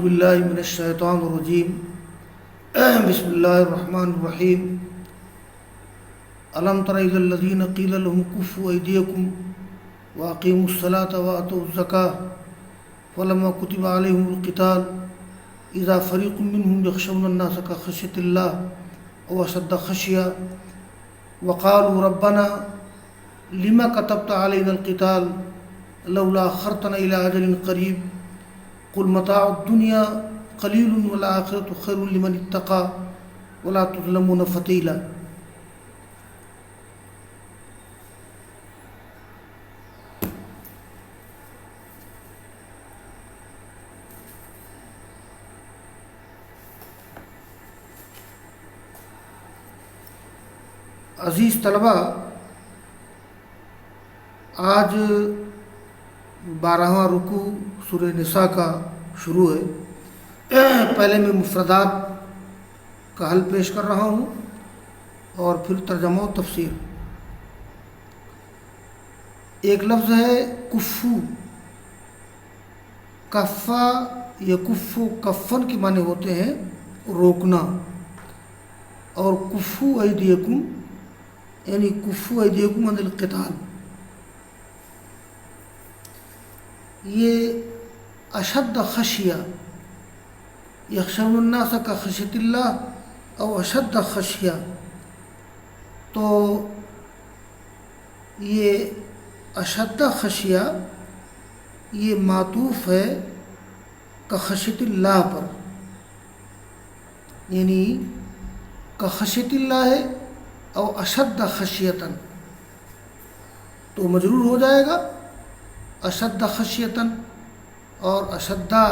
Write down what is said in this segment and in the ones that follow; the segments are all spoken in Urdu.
اعوذ باللہ من الشیطان الرجیم بسم اللہ الرحمن الرحیم الم تر الی الذین قیل لهم کفوا ایدیکم واقیموا الصلاة وآتوا الزکاة فلما کتب علیہم القتال اذا فریق منهم یخشون الناس کخشیۃ اللہ او اشد خشیہ وقالوا ربنا لما كتبت علینا القتال لولا اخرتنا الى اجل قریب قل متاع الدنیا قلیل والآخرۃ خیر لمن اتقى ولا تظلمون فتیلا۔ عزیز طلبہ، آج 12واں رکوع سورہ نساء کا شروع ہے۔ پہلے میں مفردات کا حل پیش کر رہا ہوں اور پھر ترجمہ و تفسیر۔ ایک لفظ ہے کفو، کفا یا کفو کفن کے معنی ہوتے ہیں روکنا، اور کفو ایدیکم یعنی کفو ایدیکم عن القتال، یہ اشد خشیہ یخشون الناس کخشیۃ اللہ او اشد خشیہ، تو یہ اشد خشیہ یہ معطوف ہے کخشیۃ اللہ پر، یعنی کخشیۃ اللہ ہے او اشد خشیتاً، تو مجرور ہو جائے گا اشد خشیتاً، اور اشدہ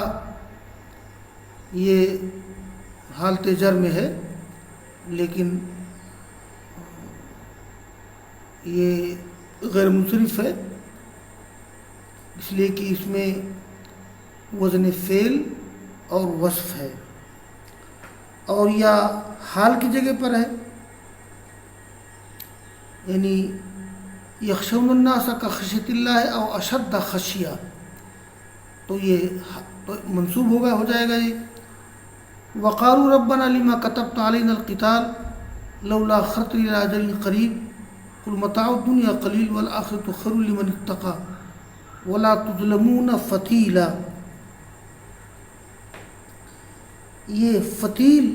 یہ حالت جر میں ہے، لیکن یہ غیر منصرف ہے اس لیے کہ اس میں وزن فعل اور وصف ہے، اور یا حال کی جگہ پر ہے، یعنی یخشون الناس کخشیۃ اللہ او اشد خشیہ، تو یہ منصوب ہو جائے گا یہ۔ وقالوا ربنا لما كتبت علينا القتال لولا اخرتنا الى اجل قریب قل متاع الدنیا قلیل والآخرۃ خیر لمن اتقى ولا تظلمون فتیلا۔ یہ فتیل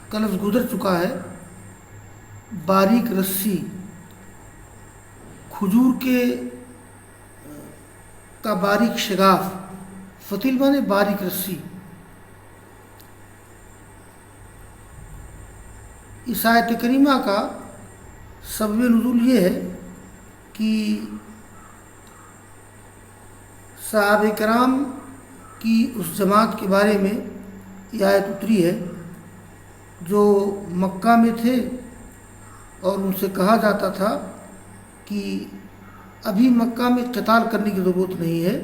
کا لفظ گزر چکا ہے، باریک رسی، کھجور کا باریک شگاف، فتیل مانے باریک رسی۔ اس آیت کریمہ کا سبب نزول یہ ہے کہ صحابہ کرام کی اس جماعت کے بارے میں یہ آیت اتری ہے جو مکہ میں تھے، اور ان سے کہا جاتا تھا کہ ابھی مکہ میں قتال کرنے کی ضرورت نہیں ہے،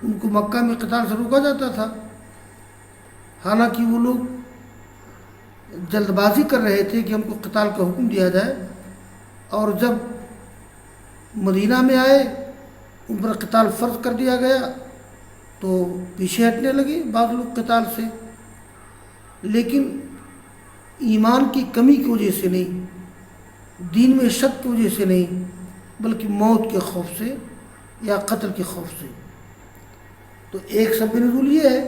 ان کو مکہ میں قتال سے روکا جاتا تھا، حالانکہ وہ لوگ جلد بازی کر رہے تھے کہ ہم کو قتال کا حکم دیا جائے، اور جب مدینہ میں آئے ان پر قتال فرض کر دیا گیا تو پیچھے ہٹنے لگے بعض لوگ قتال سے، لیکن ایمان کی کمی کی وجہ سے نہیں، دین میں شک کی وجہ سے نہیں، بلکہ موت کے خوف سے یا قتل کے خوف سے۔ تو ایک سبب نزول یہ ہے۔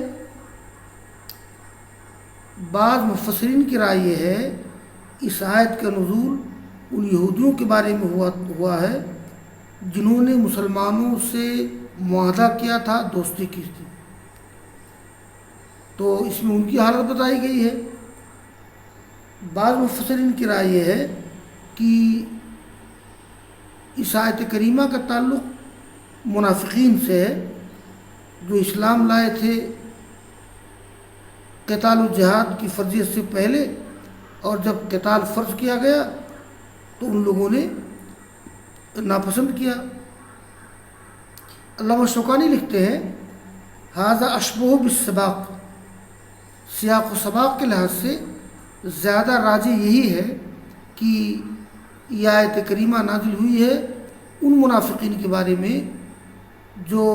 بعض مفسرین کی رائے یہ ہے اس آیت کا نزول ان یہودیوں کے بارے میں ہوا ہے جنہوں نے مسلمانوں سے معاہدہ کیا تھا، دوستی کی تھی، تو اس میں ان کی حالت بتائی گئی ہے۔ بعض مفسرین کی رائے یہ ہے کہ اس آیت کریمہ کا تعلق منافقین سے ہے جو اسلام لائے تھے قتال و جہاد کی فرضیت سے پہلے، اور جب قتال فرض کیا گیا تو ان لوگوں نے ناپسند کیا۔ علامہ شوکانی لکھتے ہیں ھذا اشبہ بالسباق، سیاق و سباق کے لحاظ سے زیادہ راجح یہی ہے کہ یہ آیت کریمہ نازل ہوئی ہے ان منافقین کے بارے میں جو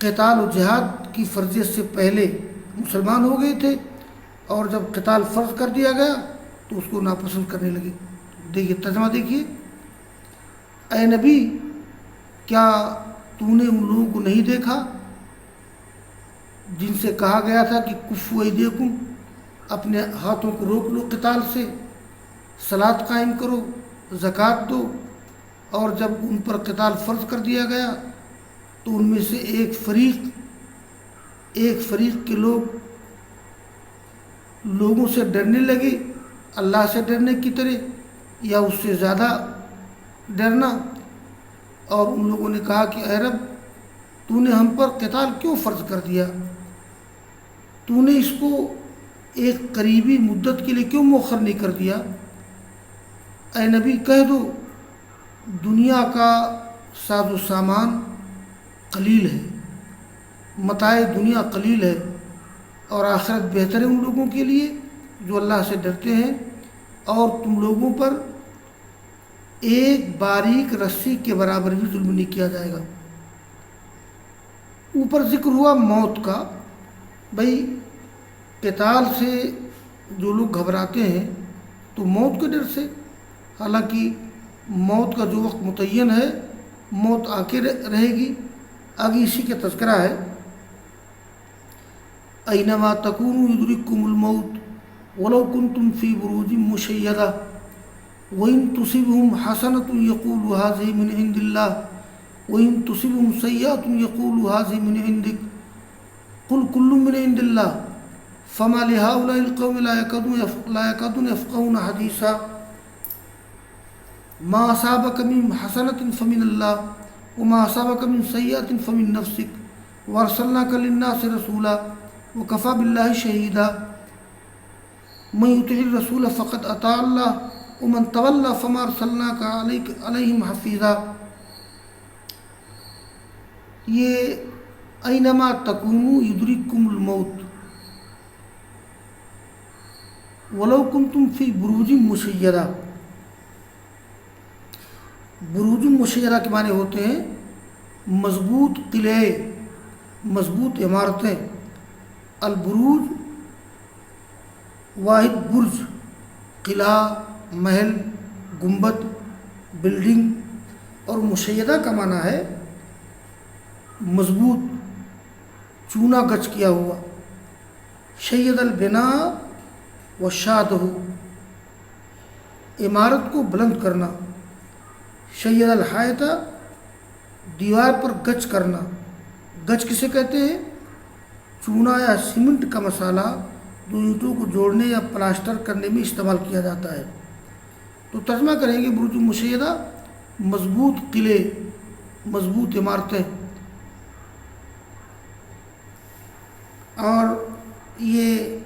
قتال و جہاد کی فرضیت سے پہلے مسلمان ہو گئے تھے، اور جب قتال فرض کر دیا گیا تو اس کو ناپسند کرنے لگے۔ دیکھیے ترجمہ دیکھیے، اے نبی کیا تو نے ان لوگوں کو نہیں دیکھا جن سے کہا گیا تھا کہ کفوا ایدیکم، اپنے ہاتھوں کو روک لو قتال سے، صلاۃ قائم کرو، زکوٰۃ دو، اور جب ان پر قتال فرض کر دیا گیا تو ان میں سے ایک فریق کے لوگوں سے ڈرنے لگے، اللہ سے ڈرنے کی طرح یا اس سے زیادہ ڈرنا، اور ان لوگوں نے کہا کہ اے رب تو نے ہم پر قتال کیوں فرض کر دیا، تو نے اس کو ایک قریبی مدت کے لیے کیوں مؤخر نہیں کر دیا۔ اے نبی کہہ دو دنیا کا ساز و سامان قلیل ہے، متاع دنیا قلیل ہے، اور آخرت بہتر ہے ان لوگوں کے لیے جو اللہ سے ڈرتے ہیں، اور تم لوگوں پر ایک باریک رسی کے برابر بھی ظلم نہیں کیا جائے گا۔ اوپر ذکر ہوا موت کا، بھئی قتال سے جو لوگ گھبراتے ہیں تو موت کے ڈر سے، حالانکہ موت کا جو وقت متعین ہے موت آ کے رہے گی۔ آگے اسی کا تذکرہ ہے، اینما تکونوا یدرککم الموت ولو کنتم فی بروج مشیدہ وَإِن تُصِبْهُمْ حَسَنَةٌ يَقُولُوا هَٰذِهِ مِنْ عِندِ اللَّهِ وَإِن تُصِبْهُمْ سَيِّئَةٌ يَقُولُوا هَٰذِهِ مِنْ عِندِكَ قُلْ كُلٌّ مِنْ عِندِ اللَّهِ فَمَا لِهَٰؤُلَاءِ الْقَوْمِ لَا يَكَادُونَ يَفْقَهُونَ حَدِيثًا مَا أَصَابَكَ مِنْ حَسَنَةٍ فَمِنَ اللَّهِ وَمَا أَصَابَكَ مِنْ سَيِّئَةٍ فَمِنْ نَفْسِكَ وَأَرْسَلْنَاكَ لِلنَّاسِ رَسُولًا وَكَفَىٰ بِاللَّهِ شَهِيدًا مَن يُطِعِ الرَّسُولَ فَقَدْ أَطَاعَ اللَّهَ ومن تولى فما ارسلناك علیہم حفیظا۔ یہ اینما تکونوا یدرککم الموت ولو کنتم فی بروج مشیدہ۔ بروج مشیدہ کے معنی ہوتے ہیں مضبوط قلعے، مضبوط عمارتیں۔ البروج واحد برج، قلعہ، محل، گنبد، بلڈنگ، اور مشیدہ کا معنی ہے مضبوط، چونا گچ کیا ہوا۔ شید البناء وشادہ، عمارت کو بلند کرنا۔ شید الحائط، دیوار پر گچ کرنا۔ گچ کسے کہتے ہیں؟ چونا یا سیمنٹ کا مسالہ جو اینٹوں کو جوڑنے یا پلاسٹر کرنے میں استعمال کیا جاتا ہے۔ تو ترجمہ کریں گے برج مشیدہ مضبوط قلعے، مضبوط عمارتیں۔ اور یہ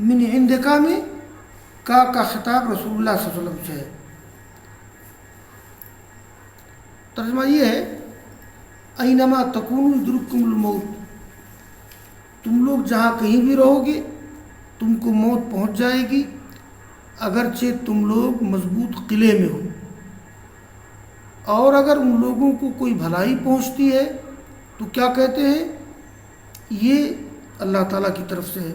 من عندکا میں کا خطاب رسول اللہ صلی اللہ علیہ وسلم سے ہے۔ ترجمہ یہ ہے اینما تکونوا یدرککم الموت، تم لوگ جہاں کہیں بھی رہو گے تم کو موت پہنچ جائے گی، اگرچہ تم لوگ مضبوط قلعے میں ہو۔ اور اگر ان لوگوں کو کوئی بھلائی پہنچتی ہے تو کیا کہتے ہیں؟ یہ اللہ تعالیٰ کی طرف سے ہے۔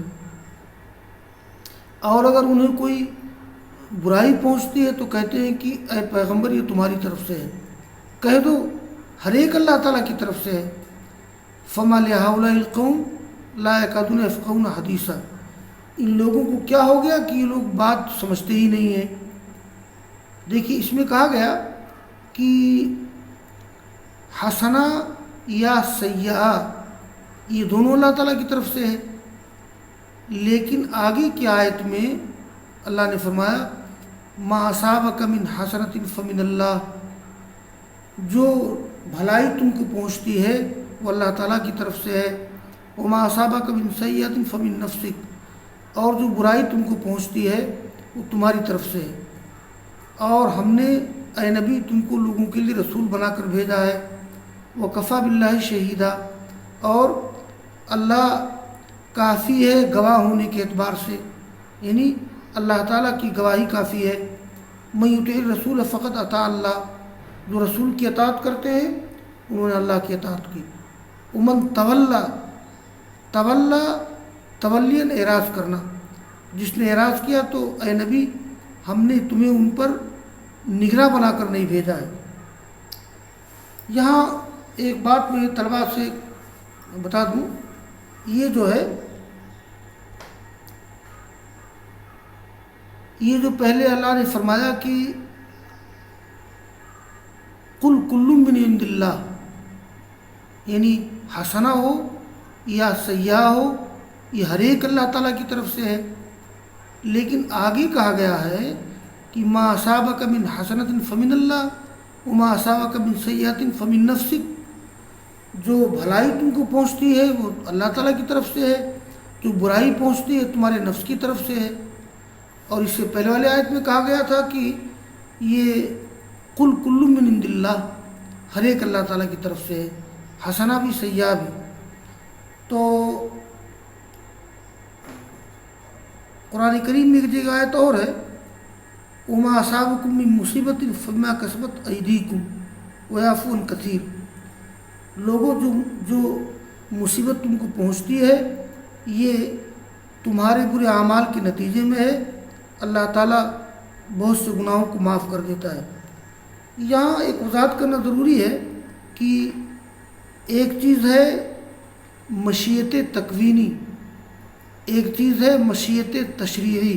اور اگر انہیں کوئی برائی پہنچتی ہے تو کہتے ہیں کہ اے پیغمبر یہ تمہاری طرف سے ہے۔ کہہ دو ہر ایک اللہ تعالیٰ کی طرف سے ہے۔ فما لہؤلاء القوم لا یکادون یفقہون حدیثا، ان لوگوں کو کیا ہو گیا کہ یہ لوگ بات سمجھتے ہی نہیں ہیں۔ دیکھیے اس میں کہا گیا کہ حسنہ یا سیئہ یہ دونوں اللہ تعالیٰ کی طرف سے ہے، لیکن آگے کی آیت میں اللہ نے فرمایا ما اصابک من حسنۃ فمن اللہ، جو بھلائی تم کو پہنچتی ہے وہ اللہ تعالیٰ کی طرف سے ہے۔ وما اصابک من سیئۃ فمن نفسک، اور جو برائی تم کو پہنچتی ہے وہ تمہاری طرف سے ہے۔ اور ہم نے اے نبی تم کو لوگوں کے لیے رسول بنا کر بھیجا ہے۔ وَكَفَىٰ بِاللَّهِ شَهِيدًا، اور اللہ کافی ہے گواہ ہونے کے اعتبار سے، یعنی اللہ تعالیٰ کی گواہی کافی ہے۔ مَن يُطِعِ الرَّسُولَ فَقَدْ أَطَاعَ اللَّهَ، جو رسول کی اطاعت کرتے ہیں انہوں نے اللہ کی اطاعت کی۔ وَمَن تَوَلَّىٰ، تولا تولین اعراض کرنا، جس نے اعراض کیا تو اے نبی ہم نے تمہیں ان پر نگراں بنا کر نہیں بھیجا ہے۔ یہاں ایک بات میں طلباء سے بتا دوں، یہ جو ہے یہ جو پہلے اللہ نے فرمایا کہ قل کل من عند اللہ، یعنی حسنہ ہو یا سیاح ہو یہ ہر ایک اللہ تعالیٰ کی طرف سے ہے، لیکن آگے کہا گیا ہے کہ ما اصابک من حسنۃ فمن اللہ وما اصابک من سیئۃ فمن نفسک، جو بھلائی تم کو پہنچتی ہے وہ اللہ تعالیٰ کی طرف سے ہے، جو برائی پہنچتی ہے تمہارے نفس کی طرف سے ہے۔ اور اس سے پہلے والے آیت میں کہا گیا تھا کہ یہ قل کل من عند اللہ، ہر ایک اللہ تعالیٰ کی طرف سے ہے، حسنہ بھی سیاح بھی۔ تو قرآن کریم میں ایک جگہ آیت اور ہے، وما اصابکم من مصیبت فبما کسبت ایدیکم ویعفو عن کثیر، لوگوں جو مصیبت تم کو پہنچتی ہے یہ تمہارے برے اعمال کے نتیجے میں ہے، اللہ تعالیٰ بہت سے گناہوں کو معاف کر دیتا ہے۔ یہاں ایک وضاحت کرنا ضروری ہے کہ ایک چیز ہے مشیت تکوینی، ایک چیز ہے مشیت تشریعی۔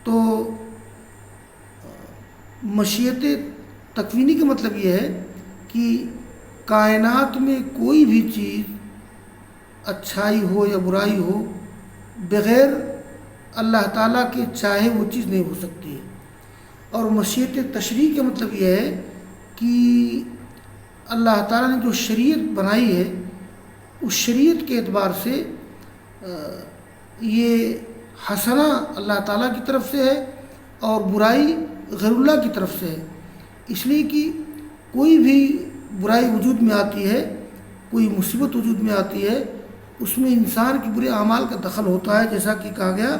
تو مشیت تکوینی کا مطلب یہ ہے کہ کائنات میں کوئی بھی چیز اچھائی ہو یا برائی ہو بغیر اللہ تعالیٰ کے چاہے وہ چیز نہیں ہو سکتی ہے۔ اور مشیت تشریع کا مطلب یہ ہے کہ اللہ تعالیٰ نے جو شریعت بنائی ہے اس شریعت کے اعتبار سے یہ حسنہ اللہ تعالیٰ کی طرف سے ہے اور برائی غیر اللہ کی طرف سے ہے، اس لیے کہ کوئی بھی برائی وجود میں آتی ہے، کوئی مصیبت وجود میں آتی ہے، اس میں انسان کے برے اعمال کا دخل ہوتا ہے، جیسا کہ کہا گیا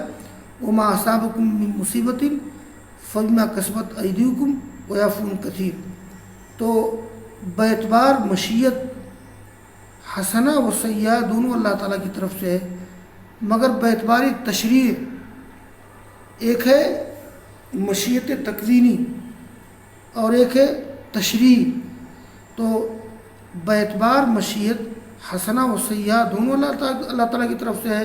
وما اصابکم من مصیبت فبما کسبت ایدیکم ویعفو عن کثیر۔ تو باعتبار مشیت حسنہ و سیاح دونوں اللہ تعالیٰ کی طرف سے ہے، مگر باعتبار تشریع ایک ہے مشیت تکوینی اور ایک ہے تشریع۔ تو باعتبار مشیت حسنہ و سیاح دونوں اللہ تعالیٰ کی طرف سے ہے،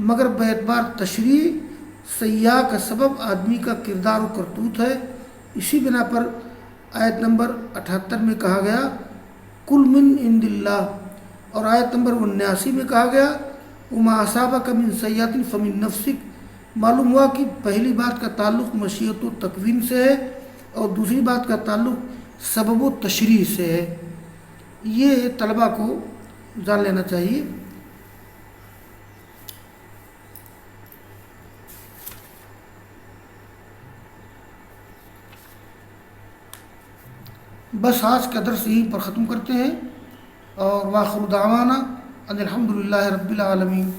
مگر باعتبار تشریع سیاح کا سبب آدمی کا کردار و کرتوت ہے۔ اسی بنا پر آیت نمبر 78 میں کہا گیا کل من عند اللہ، اور آیت نمبر 79 میں کہا گیا وما اصابک من سیئۃ فمن نفسک۔ معلوم ہوا کہ پہلی بات کا تعلق مشیت و تکوین سے ہے اور دوسری بات کا تعلق سبب و تشریع سے ہے۔ یہ طلباء کو جان لینا چاہیے۔ بس آج کا درس یہیں پر ختم کرتے ہیں، اور وآخر دعوانا ان الحمد للہ رب العالمین۔